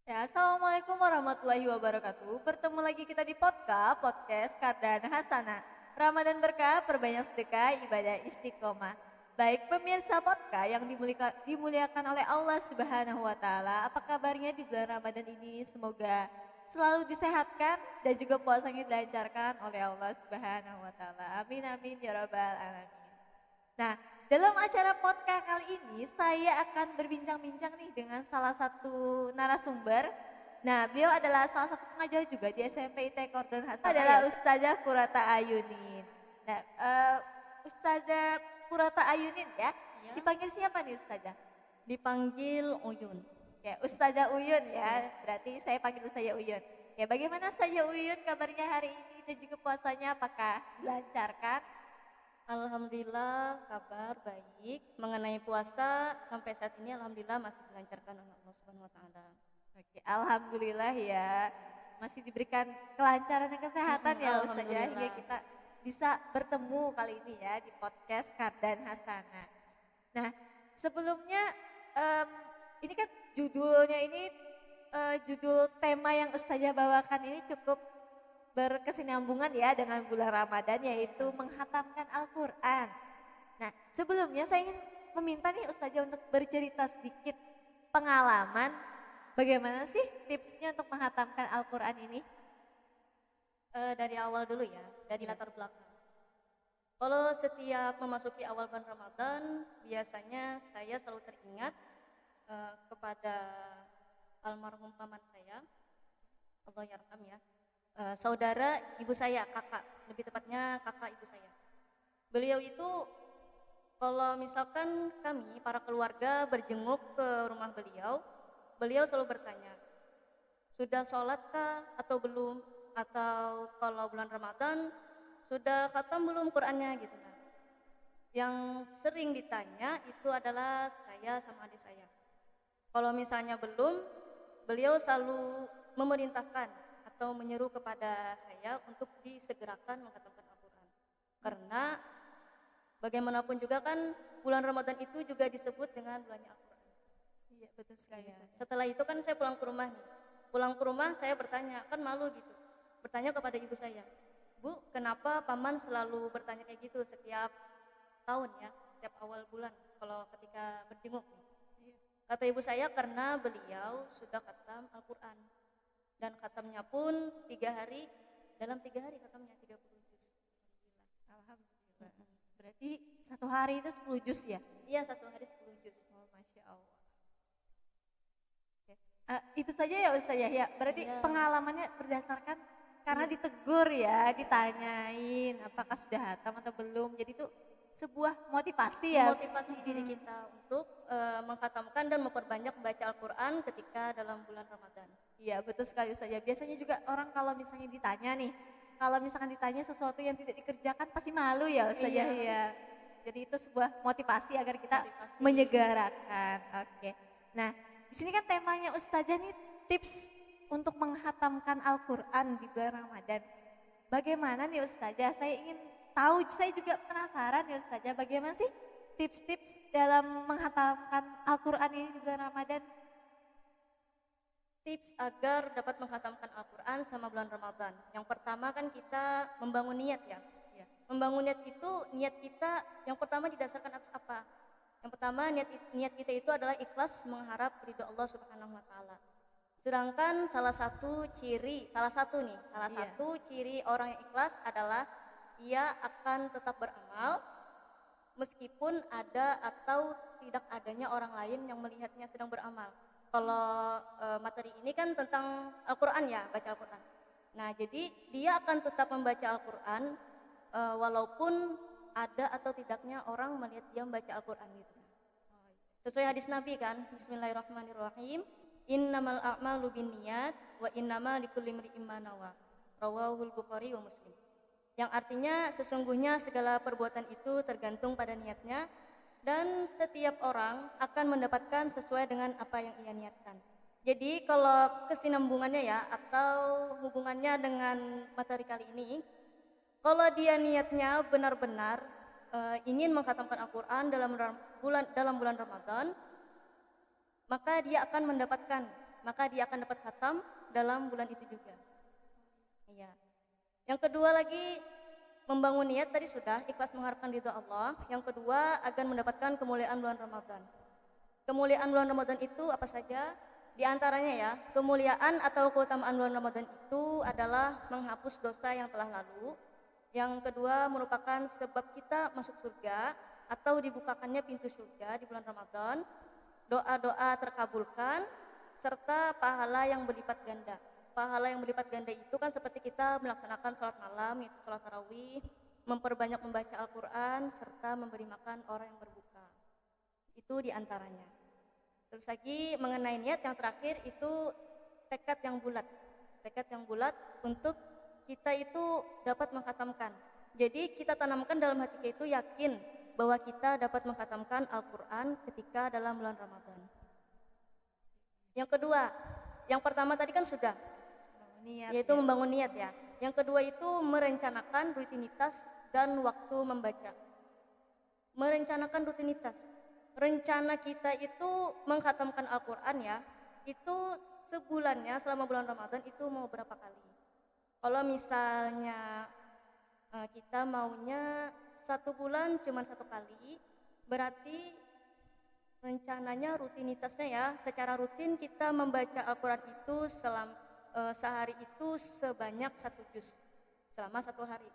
Ya, Assalamualaikum warahmatullahi wabarakatuh. Bertemu lagi kita di podcast Kardan Hasanah. Ramadan berkah, perbanyak sedekah, ibadah istiqomah. Baik pemirsa podcast yang dimuliakan oleh Allah Subhanahu wa taala, apa kabarnya di bulan Ramadan ini? Semoga selalu disehatkan dan juga puasanya dilancarkan oleh Allah Subhanahu wa taala. Amin amin ya rabbal alamin. Nah, dalam acara podcast kali ini saya akan berbincang-bincang nih dengan salah satu narasumber. Nah, beliau adalah salah satu pengajar juga di SMP IT Kordon Hasanah adalah Ustazah Purata Ayunin. Nah, Ustazah Purata Ayunin ya. Ya, Dipanggil siapa nih Ustazah? dipanggil Uyun. Ya, Ustazah Uyun ya. Berarti saya panggil Ustazah Uyun. Ya, bagaimana Ustazah Uyun kabarnya hari ini dan juga puasanya apakah dilancarkan? Alhamdulillah kabar baik. Mengenai puasa sampai saat ini alhamdulillah masih dilancarkan oleh Allah Subhanahu wa taala. Oke, alhamdulillah ya. Masih diberikan kelancaran dan kesehatan ya Ustazah Alhamdulillah. hingga kita bisa bertemu kali ini ya di podcast Kardan Hasanah. Nah, sebelumnya ini kan judulnya ini judul tema yang Ustazah bawakan ini cukup berkesinambungan ya dengan bulan Ramadan yaitu menghatamkan Al-Qur'an. Nah, sebelumnya saya ingin meminta nih Ustazah untuk bercerita sedikit pengalaman bagaimana sih tipsnya untuk menghatamkan Al-Qur'an ini? Dari awal dulu ya, dari Ya. latar belakang. Kalau setiap memasuki awal bulan Ramadan, biasanya saya selalu teringat kepada almarhum paman saya, Allah yarham ya. Saudara ibu saya, kakak, lebih tepatnya kakak ibu saya. Beliau itu kalau misalkan kami para keluarga berjenguk ke rumah beliau, beliau selalu bertanya, sudah sholatkah atau belum? Atau kalau bulan Ramadan sudah khatam belum Qur'annya gitu kan. Yang sering ditanya itu adalah saya sama adik saya. Kalau misalnya belum, beliau selalu memerintahkan atau menyeru kepada saya untuk disegerakan menghatamkan Al-Quran. Karena bagaimanapun juga kan bulan Ramadan itu juga disebut dengan bulannya Al-Quran. Iya, betul sekali. Iya. Setelah itu kan saya pulang ke rumah nih. Pulang ke rumah saya bertanya, kan malu gitu. Bertanya kepada ibu saya, Bu, kenapa paman selalu bertanya kayak gitu setiap tahun ya, setiap awal bulan kalau ketika berjenguk nih. Kata ibu saya karena beliau sudah khatam Al-Quran. Dan khatamnya pun 3 hari, dalam 3 hari khatamnya 30 juz. Alhamdulillah. Berarti satu hari itu 10 juz ya? Iya, 1 hari 10 juz. Oh, Masya Allah. Oke. Itu saja ya Ustazah ya. Berarti Iya. pengalamannya berdasarkan karena ditegur ya, ditanyain apakah sudah hatam atau belum. Jadi itu sebuah motivasi ya. Memotivasi diri kita untuk menghatamkan dan memperbanyak membaca Al-Quran ketika dalam bulan Ramadan. Iya betul sekali Ustazah. Biasanya juga orang kalau misalnya ditanya nih, kalau misalkan ditanya sesuatu yang tidak dikerjakan pasti malu ya Ustazah Iya. ya. Jadi itu sebuah motivasi agar kita Motivasi. menyegerakan. Oke. Nah, di sini kan temanya Ustazah nih tips untuk menghatamkan Al-Qur'an di bulan Ramadan. Bagaimana nih Ustazah? Saya ingin tahu, saya juga penasaran ya Ustazah, bagaimana sih tips-tips dalam menghatamkan Al-Qur'an ini di bulan Ramadan? Tips agar dapat menghatamkan Al-Quran sama bulan Ramadan. Yang pertama kan kita membangun niat ya. Membangun niat itu, niat kita yang pertama didasarkan atas apa? Yang pertama niat kita itu adalah ikhlas mengharap ridho Allah Subhanahu wa taala. Sedangkan salah satu ciri orang yang ikhlas adalah ia akan tetap beramal meskipun ada atau tidak adanya orang lain yang melihatnya sedang beramal. Kalau materi ini kan tentang Al-Quran ya, baca Al-Quran. Nah, jadi dia akan tetap membaca Al-Quran walaupun ada atau tidaknya orang melihat dia membaca Al-Quran gitu. Sesuai hadis Nabi kan, Bismillahirrahmanirrahim. Innamal a'malu binniyat wa innama likulli imri'in ma nawa. Rawahul Bukhari wa Muslim. Yang artinya sesungguhnya segala perbuatan itu tergantung pada niatnya dan setiap orang akan mendapatkan sesuai dengan apa yang ia niatkan. Jadi kalau kesinambungannya ya atau hubungannya dengan materi kali ini, kalau dia niatnya benar-benar ingin mengkhatamkan Al-Quran dalam bulan Ramadan, maka dia akan mendapatkan maka dia akan dapat khatam dalam bulan itu juga. Iya. Yang kedua lagi, membangun niat tadi sudah, ikhlas mengharapkan ridho Allah. Yang kedua, agar mendapatkan kemuliaan bulan Ramadan. Kemuliaan bulan Ramadan itu apa saja? Di antaranya ya, kemuliaan atau keutamaan bulan Ramadan itu adalah menghapus dosa yang telah lalu. Yang kedua, merupakan sebab kita masuk surga atau dibukakannya pintu surga di bulan Ramadan. Doa-doa terkabulkan serta pahala yang berlipat ganda. Pahala yang berlipat ganda itu kan seperti kita melaksanakan sholat malam, yaitu sholat tarawih, memperbanyak membaca Al-Quran, serta memberi makan orang yang berbuka. Itu diantaranya. Terus lagi mengenai niat yang terakhir itu tekad yang bulat. Tekad yang bulat untuk kita itu dapat mengkhatamkan. Jadi kita tanamkan dalam hati kita itu yakin bahwa kita dapat mengkhatamkan Al-Quran ketika dalam bulan Ramadan. Yang kedua, yang pertama tadi kan sudah, Niat, yaitu membangun niat ya. Yang kedua itu merencanakan rutinitas dan waktu membaca. Merencanakan rutinitas. Rencana kita itu mengkhatamkan Al-Quran ya, itu sebulannya selama bulan Ramadan itu mau berapa kali. Kalau misalnya kita maunya 1 bulan cuma 1 kali, berarti rencananya rutinitasnya ya, secara rutin kita membaca Al-Quran itu sehari itu sebanyak 1 juz selama 1 hari.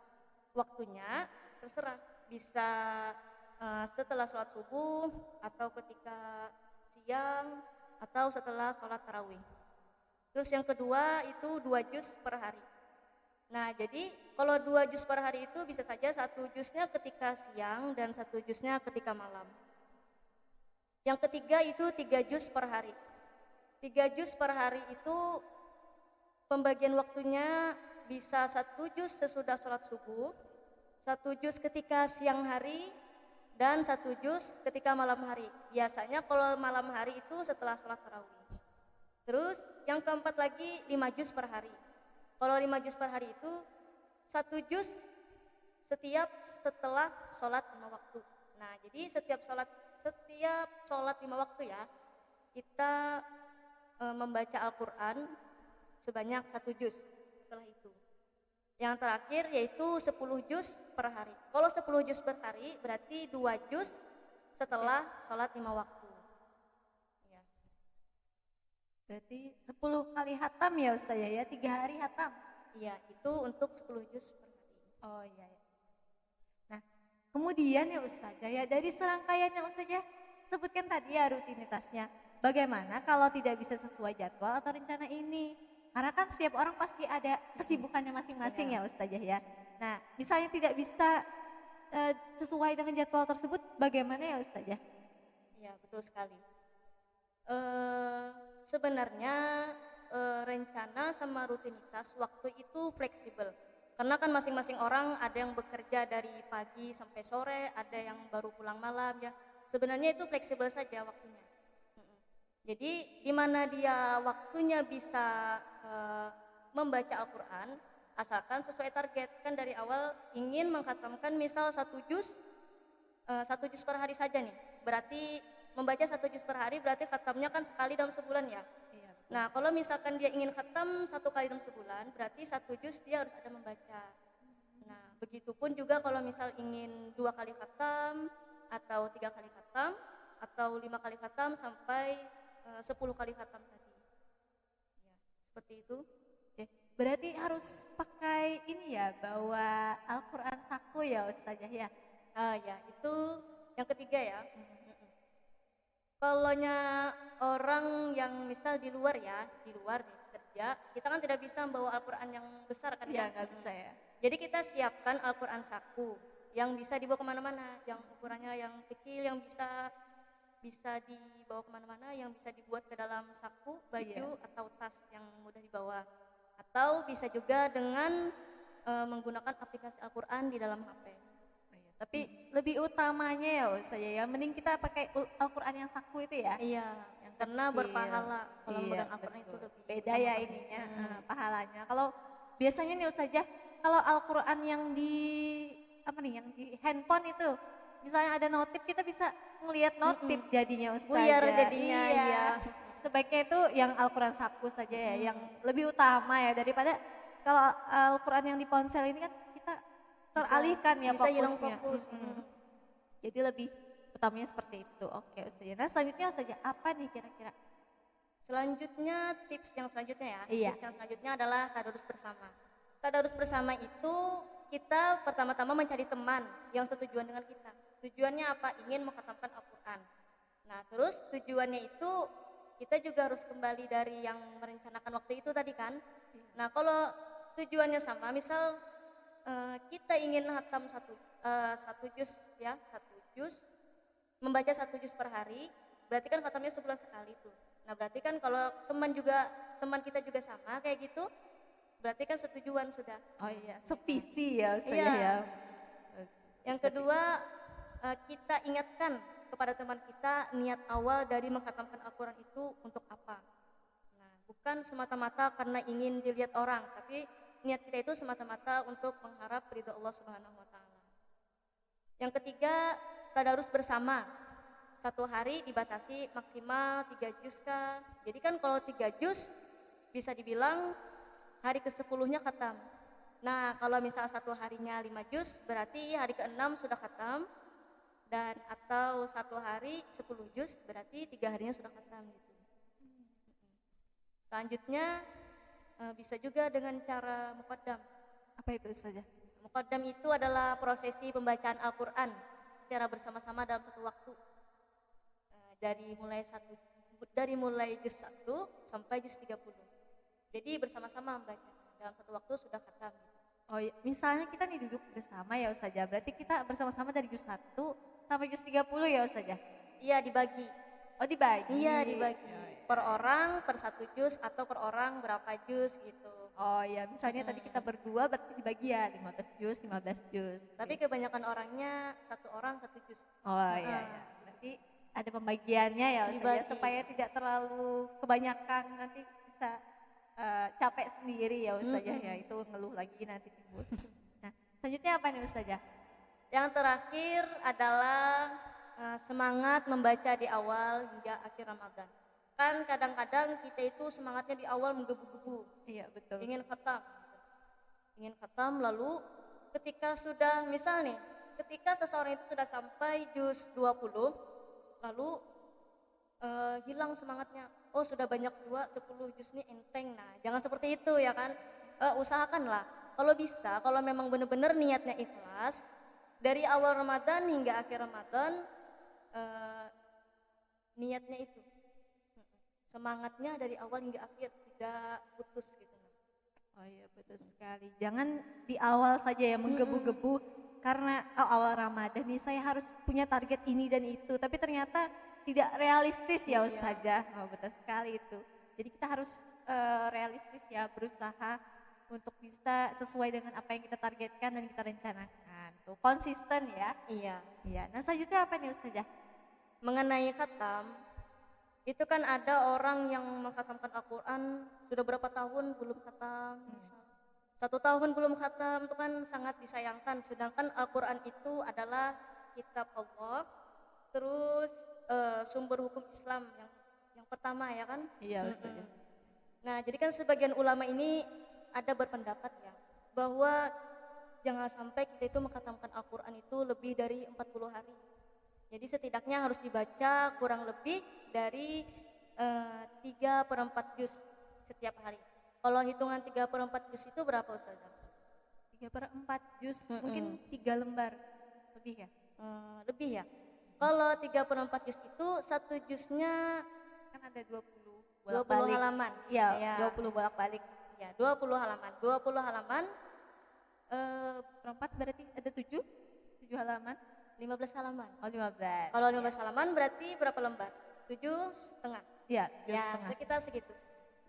Waktunya terserah, bisa setelah sholat subuh atau ketika siang atau setelah sholat tarawih. Terus yang kedua itu 2 juz per hari. Nah jadi kalau 2 juz per hari itu bisa saja 1 juznya ketika siang dan 1 juznya ketika malam. Yang ketiga itu 3 juz per hari. 3 juz per hari itu pembagian waktunya bisa 1 juz sesudah sholat subuh, 1 juz ketika siang hari, dan 1 juz ketika malam hari. Biasanya kalau malam hari itu setelah sholat tarawih. Terus yang keempat lagi 5 juz per hari. Kalau 5 juz per hari itu 1 juz setelah sholat 5 waktu. Nah jadi setiap sholat 5 waktu ya, kita membaca Al-Quran sebanyak 1 juz setelah itu. Yang terakhir yaitu 10 juz per hari. Kalau 10 juz per hari berarti 2 juz setelah sholat 5 waktu. Ya. Berarti 10 kali hatam ya Ustaz ya, 3 hari hatam. Iya, itu untuk 10 juz per hari. Oh iya. Nah, kemudian ya Ustaz ya, dari serangkaian yang Ustaz ya sebutkan tadi ya rutinitasnya. Bagaimana kalau tidak bisa sesuai jadwal atau rencana ini? Karena kan setiap orang pasti ada kesibukannya masing-masing ya Ustazah ya. Nah, misalnya tidak bisa sesuai dengan jadwal tersebut, bagaimana ya Ustazah? Iya, betul sekali. Sebenarnya rencana sama rutinitas waktu itu fleksibel. Karena kan masing-masing orang ada yang bekerja dari pagi sampai sore, ada yang baru pulang malam ya. Sebenarnya itu fleksibel saja waktunya. Jadi di mana dia waktunya bisa membaca Al-Quran, asalkan sesuai target. Kan dari awal ingin mengkhatamkan misal 1 juz per hari saja nih. Berarti membaca 1 juz per hari berarti khatamnya kan sekali dalam sebulan ya. Iya, Nah kalau misalkan dia ingin khatam 1 kali dalam sebulan, berarti 1 juz dia harus ada membaca. Nah begitupun juga kalau misal ingin 2 kali khatam atau 3 kali khatam atau 5 kali khatam sampai 10 kali khatam tadi. Ya, seperti itu. Oke. Berarti harus pakai ini ya, bawa Al-Quran saku ya Ustazah ya. Ya, itu yang ketiga ya. Kalaunya orang yang misal di luar ya, di luar nih kerja, kita kan tidak bisa membawa Al-Quran yang besar kan Iya, ya? nggak bisa ya. Jadi kita siapkan Al-Quran saku yang bisa dibawa kemana-mana, yang ukurannya yang kecil, yang bisa dibawa kemana-mana, yang bisa dibuat ke dalam saku, baju atau tas yang mudah dibawa. Atau bisa juga dengan menggunakan aplikasi Al-Quran di dalam HP. Tapi lebih utamanya ya Ustaz ya, mending kita pakai Al-Quran yang saku itu ya. Iya, Yang karena kecil. berpahala kalau Iya, memegang Al-Quran itu betul. lebih Beda ya ininya, pahalanya. Kalau biasanya nih Ustazah, kalau Al-Quran yang di yang di handphone itu, misalnya ada notif kita bisa ngelihat notif jadinya Ustazah. Buyar jadinya, iya. iya. sebaiknya itu yang Al-Quran saku saja ya, yang lebih utama ya daripada kalau Al-Quran yang di ponsel ini kan kita teralihkan ya bisa hilang fokusnya. fokus. Jadi lebih utamanya seperti itu. Oke Ustazah. Nah selanjutnya Ustazah apa nih kira-kira? Selanjutnya tips yang selanjutnya ya. Iya. Tips yang selanjutnya adalah tadarus bersama. Tadarus bersama itu kita pertama-tama mencari teman yang setujuan dengan kita. Tujuannya apa? Ingin mengkhatamkan Al-Quran. Nah terus tujuannya itu kita juga harus kembali dari yang merencanakan waktu itu tadi kan. Nah kalau tujuannya sama, misal kita ingin hatam satu juz ya, satu juz, membaca satu juz per hari, berarti kan khatamnya sebulan sekali tuh. Nah berarti kan kalau teman kita juga sama kayak gitu, berarti kan setujuan sudah. Oh iya, sevisi ya Ustazah Iya. ya. Yang kedua, kita ingatkan kepada teman kita niat awal dari mengkhatamkan Al-Quran itu untuk apa. Nah, bukan semata-mata karena ingin dilihat orang, tapi niat kita itu semata-mata untuk mengharap ridho Allah Subhanahu wa taala. Yang ketiga, tadarus bersama. Satu hari dibatasi maksimal 3 juz kah. Jadi kan kalau 3 juz bisa dibilang hari ke-10-nya khatam. Nah, kalau misal satu harinya 5 juz, berarti hari ke-6 sudah khatam. Dan atau satu hari 10 juz, berarti 3 harinya sudah khatam gitu. Selanjutnya bisa juga dengan cara muqaddam. Apa itu Ustazah? Muqaddam itu adalah prosesi pembacaan Al-Quran secara bersama-sama dalam satu waktu. Dari mulai juz 1 sampai juz 30. Jadi bersama-sama membaca. Dalam satu waktu sudah khatam. Oh iya, misalnya kita nih duduk bersama ya Ustazah, berarti kita bersama-sama dari juz 1 sampai juz 30 ya Ustazah? Iya dibagi. Oh dibagi? Iya dibagi. Oh, iya. Per orang per satu juz atau per orang berapa juz gitu. Oh iya, misalnya tadi kita berdua berarti dibagi ya 15 juz, 15 juz. Tapi kebanyakan orangnya satu orang satu juz. Oh iya, iya. Berarti ada pembagiannya ya Ustazah, Dibagi. supaya tidak terlalu kebanyakan nanti bisa capek sendiri ya Ustazah ya, itu ngeluh lagi nanti timbul. Nah selanjutnya apa nih Ustazah? Yang terakhir adalah semangat membaca di awal hingga akhir Ramadan. Kan kadang-kadang kita itu semangatnya di awal menggebu-gebu, Iya betul. ingin khatam lalu ketika sudah misal nih, ketika seseorang itu sudah sampai juz 20 lalu hilang semangatnya. Oh sudah banyak 10 juz nih enteng. Nah jangan seperti itu ya kan. Usahakanlah kalau bisa, kalau memang benar-benar niatnya ikhlas dari awal Ramadan hingga akhir Ramadan, niatnya itu semangatnya dari awal hingga akhir tidak putus gitu. Oh iya betul sekali. Jangan di awal saja ya menggebu-gebu karena awal Ramadan nih saya harus punya target ini dan itu, tapi ternyata tidak realistis ya Ustazah. Oh betul sekali itu. Jadi kita harus realistis ya, berusaha untuk bisa sesuai dengan apa yang kita targetkan dan kita rencanakan. Tuh konsisten ya. Iya. Iya. Nah selanjutnya apa nih Ustazah? Mengenai khatam, itu kan ada orang yang mengkhatamkan Al-Quran sudah berapa tahun belum khatam. 1 tahun belum khatam itu kan sangat disayangkan. Sedangkan Al-Quran itu adalah kitab Allah, terus sumber hukum Islam yang pertama ya kan. Iya Ustazah. Nah jadi kan sebagian ulama ini ada berpendapat ya bahwa jangan sampai kita itu mengkhatamkan Al-Quran itu lebih dari 40 hari. Jadi setidaknya harus dibaca kurang lebih dari 3/4 juz setiap hari. Kalau hitungan 3/4 juz itu berapa Ustazah? 3/4 juz, mungkin 3 lembar lebih ya? Lebih ya. Kalau 3/4 juz itu satu juznya Kan ada 20 20 bolak-balik. halaman. Iya, Ya. 20 bolak-balik. Ya, 20 halaman. 20 halaman Perempat berarti ada 7 halaman. 15 halaman. Oh 15. Kalau 15 halaman berarti berapa lembar? 7,5. Iya, juz Ya, setengah. sekitar segitu.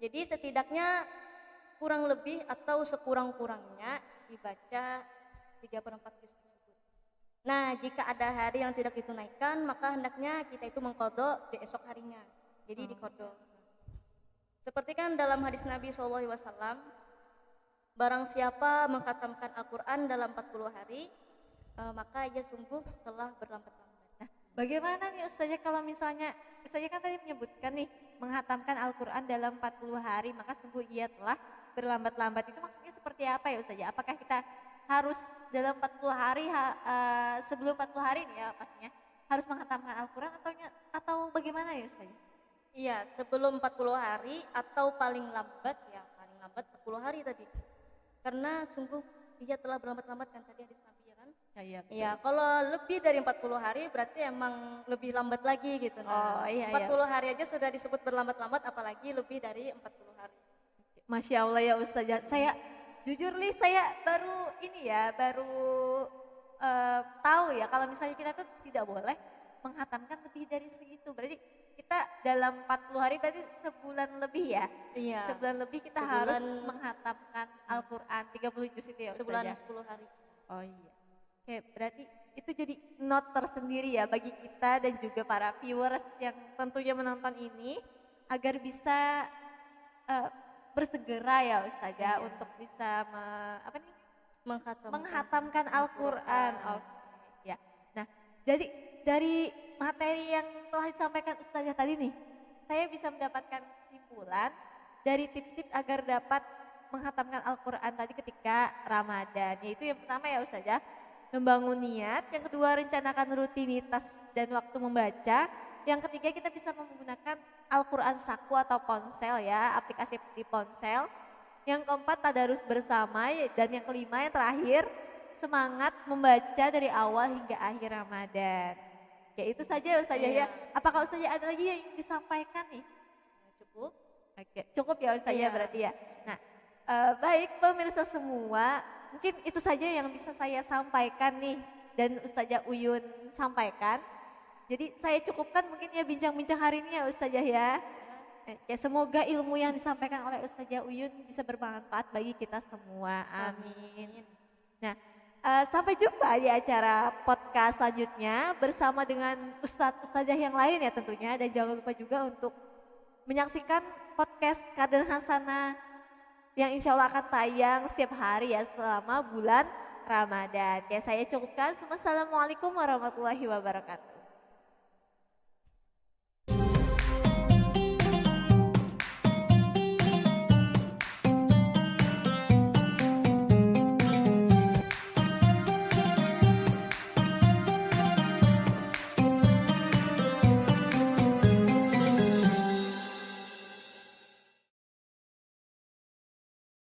Jadi setidaknya kurang lebih atau sekurang-kurangnya dibaca 3/4 juz tersebut. Nah, jika ada hari yang tidak ditunaikan, maka hendaknya kita itu mengqadha di esok harinya. Jadi diqadha. Seperti kan dalam hadis Nabi SAW, barang siapa mengkhatamkan Al-Quran dalam 40 hari, maka ia sungguh telah berlambat-lambat. Nah, bagaimana nih Ustazah kalau misalnya Ustazah kan tadi menyebutkan nih menghatamkan Al-Quran dalam 40 hari, maka sungguh ia telah berlambat-lambat. Itu maksudnya seperti apa ya Ustazah? Apakah kita harus dalam 40 hari, sebelum 40 hari nih ya pastinya, harus menghatamkan Al-Quran atau bagaimana ya Ustazah? Iya, sebelum 40 hari atau paling lambat 40 hari tadi. Karena sungguh dia telah berlambat-lambat kan tadi hadis Nabi ya kan? Iya, Iya, kalau lebih dari 40 hari berarti emang lebih lambat lagi gitu. Oh, iya, 40 hari aja sudah disebut berlambat-lambat apalagi lebih dari 40 hari. Masya Allah ya Ustazah. Saya jujur nih saya baru tahu ya kalau misalnya kita tuh tidak boleh menghatamkan lebih dari segitu. Berarti kita dalam 40 hari berarti sebulan lebih ya? Iya. Sebulan lebih kita harus menghatamkan Al-Quran 30 juz itu ya Ustazah? Sebulan 10 hari. Oh iya. Oke, berarti itu jadi note tersendiri ya bagi kita dan juga para viewers yang tentunya menonton ini agar bisa bersegera ya Ustazah untuk bisa menghatamkan Al-Quran. Oke, ya. Nah, jadi dari materi yang telah disampaikan Ustazah tadi nih, saya bisa mendapatkan kesimpulan dari tips-tips agar dapat menghatamkan Al-Quran tadi ketika Ramadan. Yaitu yang pertama ya Ustazah, membangun niat. Yang kedua, rencanakan rutinitas dan waktu membaca. Yang ketiga, kita bisa menggunakan Al-Quran Saku atau ponsel ya, aplikasi di ponsel. Yang keempat, tadarus bersama. Dan yang kelima, yang terakhir, semangat membaca dari awal hingga akhir Ramadan. Ya itu saja Ustazah ya. Apakah Ustazah ada lagi yang ingin disampaikan nih? Cukup? Oke, cukup ya Ustazah berarti ya. Nah, baik pemirsa semua, mungkin itu saja yang bisa saya sampaikan nih dan Ustazah Uyun sampaikan. Jadi saya cukupkan mungkin ya bincang-bincang hari ini ya Ustazah ya. Ya semoga ilmu yang disampaikan oleh Ustazah Uyun bisa bermanfaat bagi kita semua. Amin. Nah, sampai jumpa di acara podcast selanjutnya bersama dengan ustazah yang lain ya tentunya. Dan jangan lupa juga untuk menyaksikan podcast Kardan Hasanah yang insya Allah akan tayang setiap hari ya selama bulan Ramadan. Ya saya cukupkan. Wassalamualaikum warahmatullahi wabarakatuh.